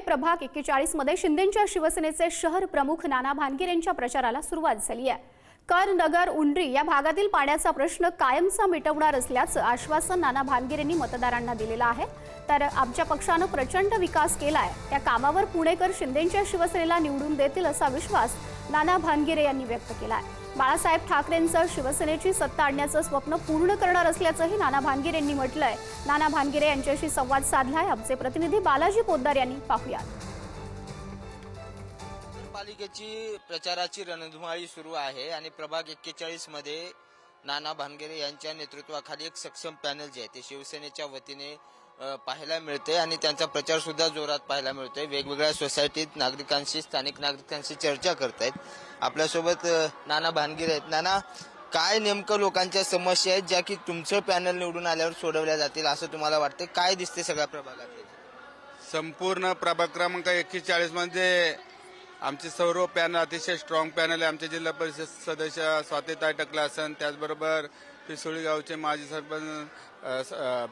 प्रभाग 41 मध्ये शिंदेंच्या शिवसेनेचे शहर प्रमुख नाना भानगिरे यांच्या प्रचाराला सुरुवात झाली आहे। कर नगर उंडरी या भागातील पाण्याचा प्रश्न कायमचा मिटवणार असल्याचं आश्वासन नाना भानगिरेंनी मतदारांना दिलेलं आहे। तर आमच्या पक्षाने प्रचंड विकास केलाय, त्या कामावर पुणेकर शिंदेंच्या शिवसेनेला निवडून देतील असा विश्वास नाना भानगिरे यांनी व्यक्त केलाय। बाळासाहेब ठाकरेंचं शिवसेनेची सत्ता आणण्याचं स्वप्न पूर्ण करणार असल्याचंही नाना भानगिरे यांनी म्हटलंय। नाना भानगिरे यांच्याशी संवाद साधलाय आमचे प्रतिनिधी बालाजी पोद्दार यांनी। पाहूया। पालिकेची प्रचाराची रणधुमाळी सुरू आहे आणि प्रभाग 41 मध्ये नाना भानगिरे यांच्या नेतृत्वाखाली एक सक्षम पॅनल जे आहे ते शिवसेनेच्या वतीने पाहायला मिळते आणि त्यांचा प्रचार सुद्धा जोरात पाहायला मिळतोय। वेगवेगळ्या सोसायटीत नागरिकांशी, स्थानिक नागरिकांशी चर्चा करतायत। आपल्यासोबत नाना भानगिरे आहेत। नाना, काय नेमकं लोकांच्या समस्या आहेत ज्या की तुमचं पॅनल निवडून आल्यावर सोडवल्या जातील असं तुम्हाला वाटतं? काय दिसते सगळ्या प्रभागात? संपूर्ण प्रभाग क्रमांक 41 मध्ये आमचे सर्व पॅनल अतिशय स्ट्रॉंग पॅनल आहे। आमचे जिल्हा परिषद सदस्य स्वातीताई टकले असन, त्याचबरोबर पिसोळी गावचे माजी सरपंच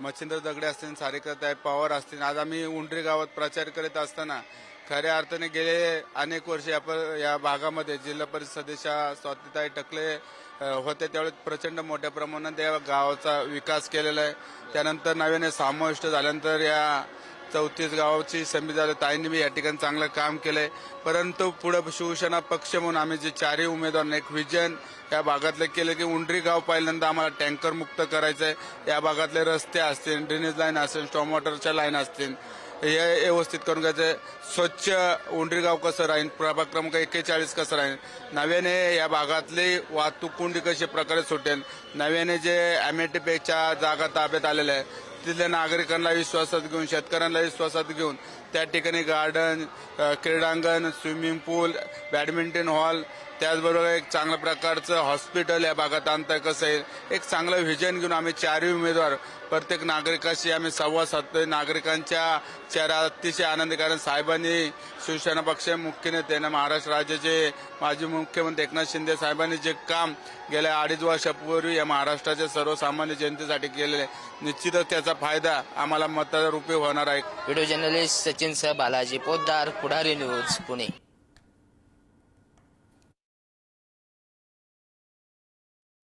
मच्छिंद्र दगडे असतील, सारिकाताई पवार असतील। आज आम्ही उंडरी गावात प्रचार करीत असताना खऱ्या अर्थाने गेले अनेक वर्ष या भागामध्ये जिल्हा परिषद सदस्य स्वातीताई टकले होते, त्यावेळेस प्रचंड मोठ्या प्रमाणात या गावाचा विकास केलेला आहे। त्यानंतर नव्याने समाविष्ट झाल्यानंतर या 34 गावाची समिती झाली, ताईंनी मी या ठिकाणी चांगलं काम केलंय। परंतु पुढे शिवसेना पक्ष म्हणून आम्ही जे चारही उमेदवारांना एक विजन या भागातले केलं की उंडरी गाव पहिल्यांदा आम्हाला टँकर मुक्त करायचंय। या भागातले रस्ते असतील, ड्रेनेज लाईन असतील, स्टॉर्म वॉटरच्या लाईन असतील, हे व्यवस्थित करून घ्यायचं। स्वच्छ उंडरी गाव कसं राहील, प्रभाग क्रमांक 41 कसं राहील, नव्याने या भागातली वाहतूक कोंडी कशा प्रकारे सुटेल, नव्याने जे एमएटीपीच्या जागा ताब्यात आलेल्या आहे तिथल्या नागरिकांना विश्वासात घेऊन, शेतकऱ्यांना विश्वासात घेऊन त्या ठिकाणी गार्डन, क्रीडांगण, स्विमिंग पूल, बॅडमिंटन हॉल, त्याचबरोबर एक चांगल्या प्रकारचं हॉस्पिटल या भागात आणता कसं येईल, एक चांगलं व्हिजन घेऊन आम्ही चारही उमेदवार प्रत्येक नागरिकाशी आम्ही संवाद साधतोय। नागरिकांच्या चेहरा अतिशय आनंदी, कारण साहेबांनी शिवसेना पक्ष मुख्य नेत्यानं महाराष्ट्र राज्याचे माजी मुख्यमंत्री एकनाथ शिंदे साहेबांनी जे काम गेल्या 2.5 वर्षापूर्वी या महाराष्ट्राच्या सर्वसामान्य जनतेसाठी केलेले, निश्चितच त्याचा फायदा आम्हाला मतदारारूपी होणार आहे। व्हिडिओ जर्नलिस्ट सचिन सह बालाजी पोद्दार, पुढारी न्यूज, पुणे।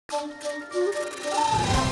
Thank you.